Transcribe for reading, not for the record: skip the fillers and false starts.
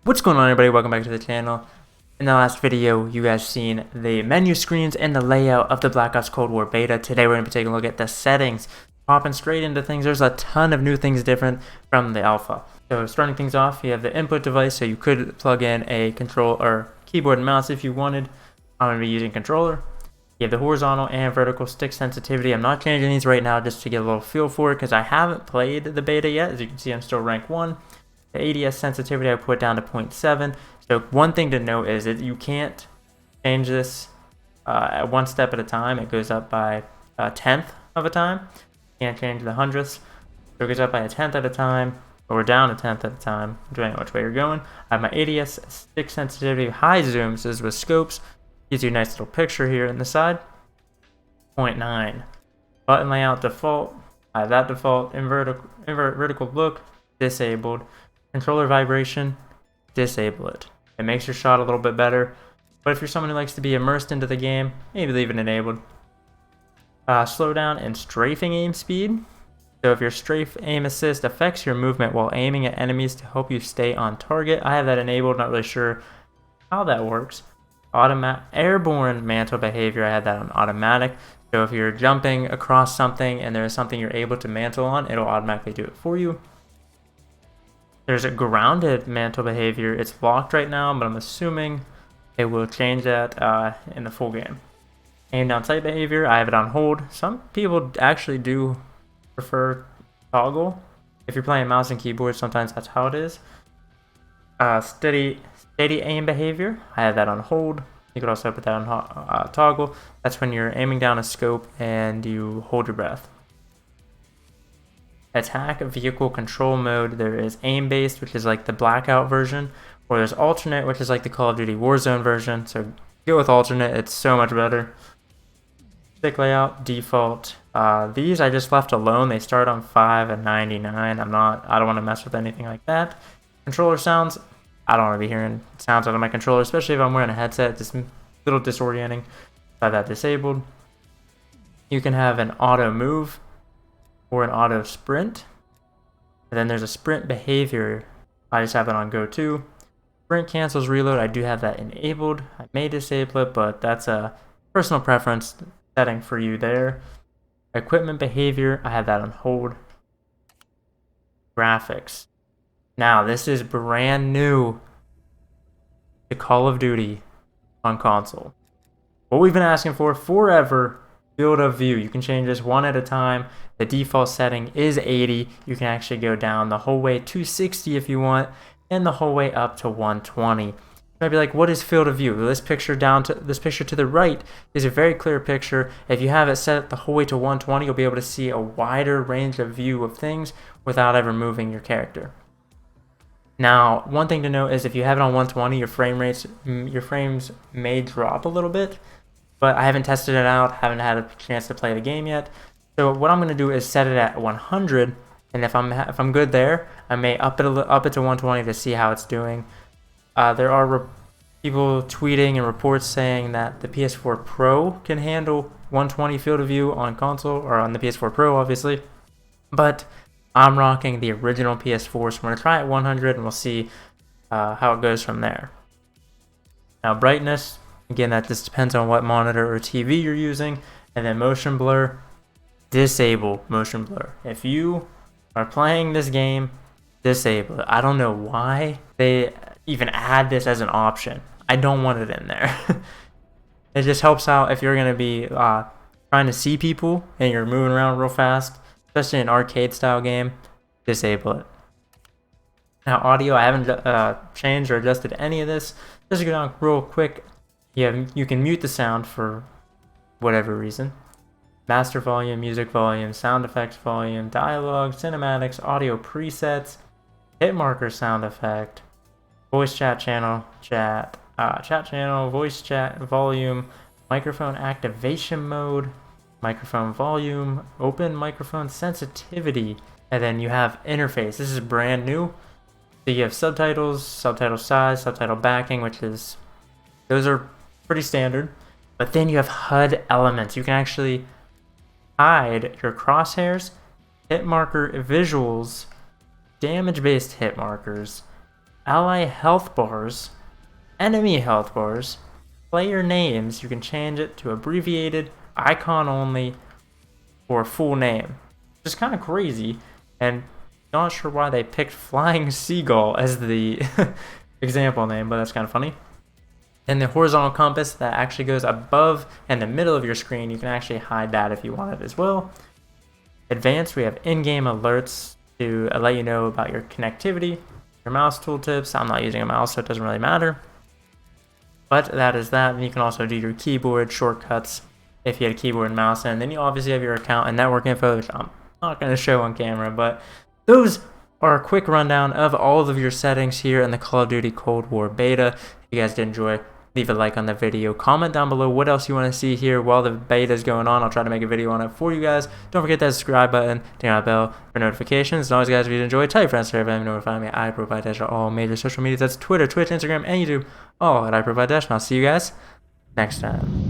What's going on, everybody? Welcome back to the channel. In the last video, you guys seen the menu screens and the layout of the Black Ops Cold War beta. Today we're going to be taking a look at the settings, popping straight into things. There's a ton of new things different from the alpha. So starting things off, you have the input device, so you could plug in a control or keyboard and mouse if you wanted. I'm going to be using controller. You have the horizontal and vertical stick sensitivity. I'm not changing these right now just to get a little feel for it because I haven't played the beta yet. As you can see, I'm still rank 1. The ADS sensitivity I put down to 0.7. So one thing to note is that you can't change this at one step at a time. It goes up by a tenth of a time. You can't change the hundredths. So it goes up by a tenth at a time or down a tenth at a time, depending on which way you're going. I have my ADS stick sensitivity high zoom. This is with scopes. Gives you a nice little picture here in the side. 0.9. Button layout default. I have that default. Invert vertical look disabled. Controller vibration, disable it. It makes your shot a little bit better, but if you're someone who likes to be immersed into the game, maybe leave it enabled. Slowdown and strafing aim speed. So if your strafe aim assist affects your movement while aiming at enemies to help you stay on target, I have that enabled. Not really sure how that works. Airborne mantle behavior, I had that on automatic. So if you're jumping across something and there's something you're able to mantle on, it'll automatically do it for you. There's a grounded mantle behavior. It's locked right now, but I'm assuming it will change that in the full game. Aim down sight behavior, I have it on hold. Some people actually do prefer toggle. If you're playing mouse and keyboard, sometimes that's how it is. Steady aim behavior, I have that on hold. You could also put that on toggle. That's when you're aiming down a scope and you hold your breath. Attack vehicle control mode, there is aim based, which is like the blackout version, or there's alternate, which is like the Call of Duty Warzone version. So go with alternate, it's so much better. Stick layout default, these I just left alone. They start on 5 and 99. I don't want to mess with anything like that. Controller sounds, I don't want to be hearing sounds out of my controller, especially if I'm wearing a headset. It's a little disorienting. I have that disabled. You can have an auto move or an auto sprint, and then there's a sprint behavior. I just have it on go to. Sprint cancels reload, I do have that enabled. I may disable it, but that's a personal preference setting for you there. Equipment behavior, I have that on hold. Graphics, now this is brand new to Call of Duty on console. What we've been asking for forever. Field of view, you can change this one at a time. The default setting is 80. You can actually go down the whole way to 60 if you want, and the whole way up to 120. You might be like, what is field of view? This picture to the right is a very clear picture. If you have it set the whole way to 120, you'll be able to see a wider range of view of things without ever moving your character. Now, one thing to note is if you have it on 120, your frames may drop a little bit. But I haven't tested it out, haven't had a chance to play the game yet. So what I'm going to do is set it at 100, and if I'm good there, I may up it to 120 to see how it's doing. There are people tweeting and reports saying that the PS4 Pro can handle 120 field of view on console, or on the PS4 Pro obviously. But I'm rocking the original PS4, so I'm going to try it at 100 and we'll see how it goes from there. Now brightness. Again, that just depends on what monitor or TV you're using. And then motion blur, disable motion blur. If you are playing this game, disable it. I don't know why they even add this as an option. I don't want it in there. It just helps out if you're going to be trying to see people and you're moving around real fast, especially in an arcade style game, disable it. Now audio, I haven't changed or adjusted any of this. Just go down real quick. You can mute the sound for whatever reason. Master volume, music volume, sound effects volume, dialogue, cinematics, audio presets, hit marker sound effect, voice chat channel, chat channel, voice chat volume, microphone activation mode, microphone volume, open microphone sensitivity, and then you have interface. This is brand new. So you have subtitles, subtitle size, subtitle backing, those are pretty standard. But then you have HUD elements. You can actually hide your crosshairs, hit marker visuals, damage based hit markers, ally health bars, enemy health bars, player names. You can change it to abbreviated, icon only, or full name. Which is kind of crazy, and not sure why they picked Flying Seagull as the example name, but that's kind of funny. And the horizontal compass that actually goes above and the middle of your screen, you can actually hide that if you want it as well. Advanced, we have in-game alerts to let you know about your connectivity, your mouse tooltips. I'm not using a mouse, so it doesn't really matter. But that is that. And you can also do your keyboard shortcuts if you had a keyboard and mouse. And then you obviously have your account and network info, which I'm not going to show on camera, but those are a quick rundown of all of your settings here in the Call of Duty Cold War beta. If you guys did enjoy, leave a like on the video. Comment down below what else you want to see here while the beta is going on. I'll try to make a video on it for you guys. Don't forget that subscribe button, turn on the bell for notifications. As always, guys, if you enjoyed, tell your friends to notify me. I provide Dash on all major social media. That's Twitter, Twitch, Instagram, and YouTube. All at I provide Dash. And I'll see you guys next time.